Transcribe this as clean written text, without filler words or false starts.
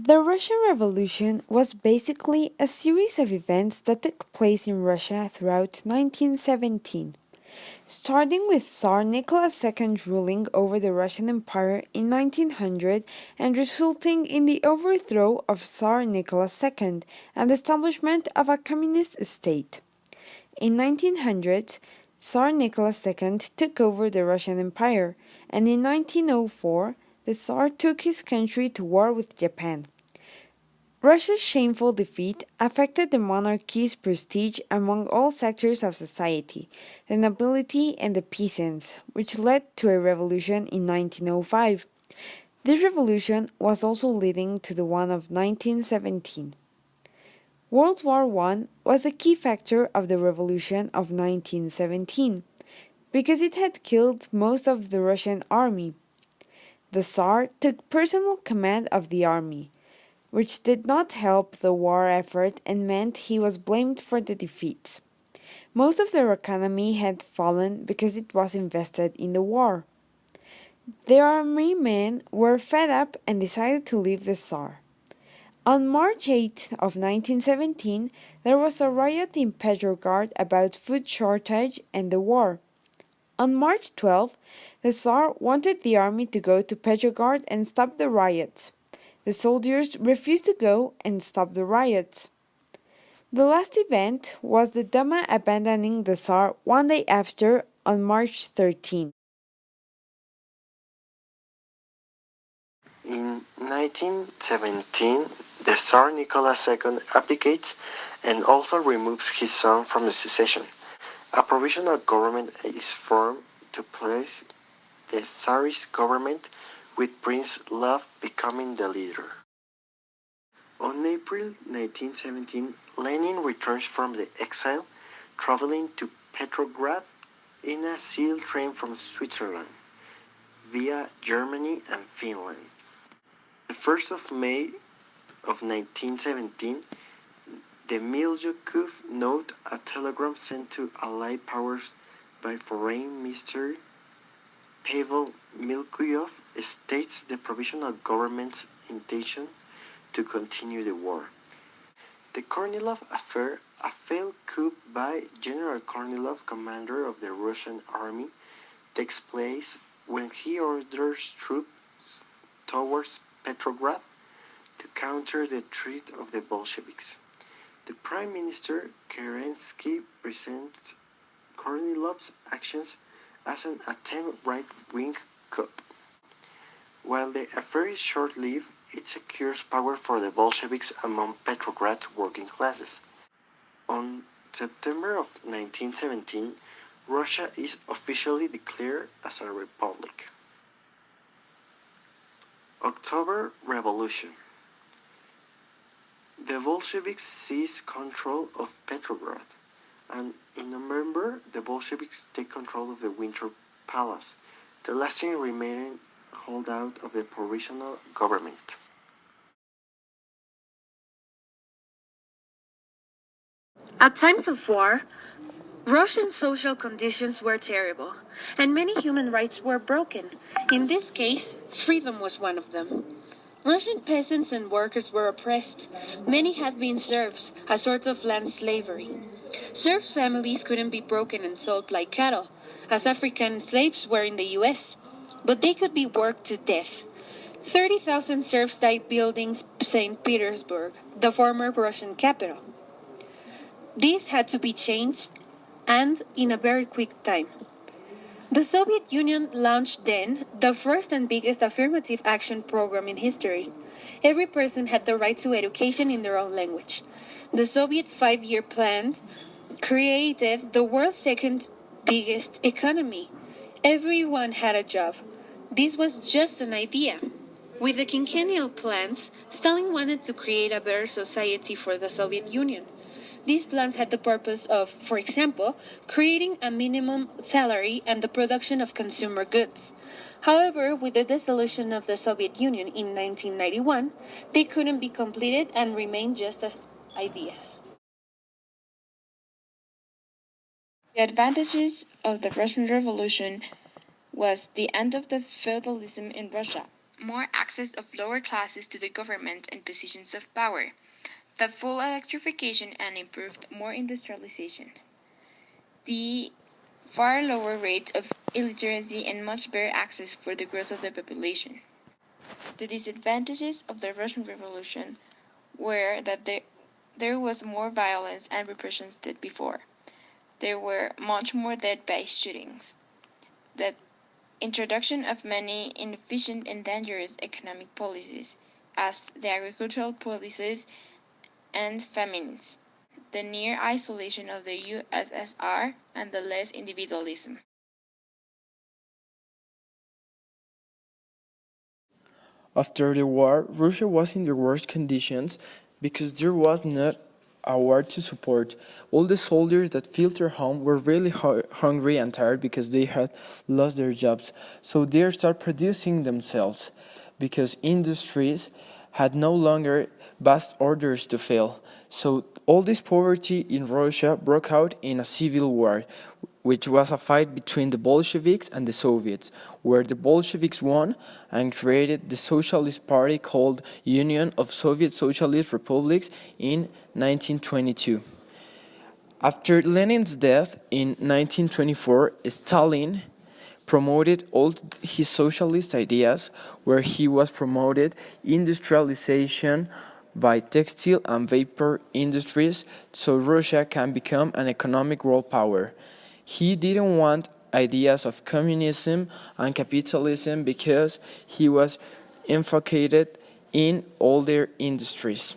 The Russian Revolution was basically a series of events that took place in Russia throughout 1917, starting with Tsar Nicholas II ruling over the Russian Empire in 1900 and resulting in the overthrow of Tsar Nicholas II and the establishment of a communist state. In 1900, Tsar Nicholas II took over the Russian Empire, and in 1904, the Tsar took his country to war with Japan. Russia's shameful defeat affected the monarchy's prestige among all sectors of society, the nobility and the peasants, which led to a revolution in 1905. This revolution was also leading to the one of 1917. World War I was a key factor of the revolution of 1917, because it had killed most of the Russian army. The Tsar took personal command of the army, which did not help the war effort and meant he was blamed for the defeats. Most of their economy had fallen because it was invested in the war. The army men were fed up and decided to leave the Tsar. On March 8 of 1917, there was a riot in Petrograd about food shortage and the war. On March 12, the Tsar wanted the army to go to Petrograd and stop the riots. The soldiers refused to go and stop the riots. The last event was the Duma abandoning the Tsar one day after, on March 13. In 1917, the Tsar Nicholas II abdicates and also removes his son from the succession. A provisional government is formed to place the Tsarist government, with Prince Lv becoming the leader. On April 1917, Lenin returns from the exile, traveling to Petrograd in a seal train from Switzerland, via Germany and Finland. The 1st of May of 1917, the Milyukov note, a telegram sent to Allied powers by Foreign Minister Pavel Milkuyev, states the provisional government's intention to continue the war. The Kornilov affair, a failed coup by General Kornilov, commander of the Russian army, takes place when he orders troops towards Petrograd to counter the threat of the Bolsheviks. The Prime Minister Kerensky presents Kornilov's actions as an attempt right-wing coup. While the affair is short-lived, it secures power for the Bolsheviks among Petrograd's working classes. On September of 1917, Russia is officially declared as a republic. October Revolution. The Bolsheviks seize control of Petrograd, and in November, the Bolsheviks take control of the Winter Palace, the lasting remaining holdout of the provisional government. At times of war, Russian social conditions were terrible, and many human rights were broken. In this case, freedom was one of them. Russian peasants and workers were oppressed. Many had been serfs, a sort of land slavery. Serfs' families couldn't be broken and sold like cattle, as African slaves were in the US, but they could be worked to death. 30,000 serfs died building St. Petersburg, the former Russian capital. This had to be changed, and in a very quick time. The Soviet Union launched then the first and biggest affirmative action program in history. Every person had the right to education in their own language. The Soviet 5-year plan created the world's second biggest economy. Everyone had a job. This was just an idea. With the quinquennial plans, Stalin wanted to create a better society for the Soviet Union. These plans had the purpose of, for example, creating a minimum salary and the production of consumer goods. However, with the dissolution of the Soviet Union in 1991, they couldn't be completed and remained just as ideas. The advantages of the Russian Revolution was the end of the feudalism in Russia, more access of lower classes to the government and positions of power, the full electrification and improved more industrialization, the far lower rate of illiteracy and much better access for the growth of the population. The disadvantages of the Russian Revolution were that there was more violence and repression than before. There were much more death by shootings. The introduction of many inefficient and dangerous economic policies, as the agricultural policies and famines, the near isolation of the USSR, and the less individualism. After the war, Russia was in the worst conditions because there was not a war to support. All the soldiers that filtered home were really hungry and tired because they had lost their jobs. So they started producing themselves because industries had no longer vast orders to fill. So all this poverty in Russia broke out in a civil war, which was a fight between the Bolsheviks and the Soviets, where the Bolsheviks won and created the Socialist Party called Union of Soviet Socialist Republics in 1922. After Lenin's death in 1924, Stalin promoted all his socialist ideas, where he was promoted industrialization by textile and vapor industries so Russia can become an economic world power. He didn't want ideas of communism and capitalism because he was enfocated in all their industries.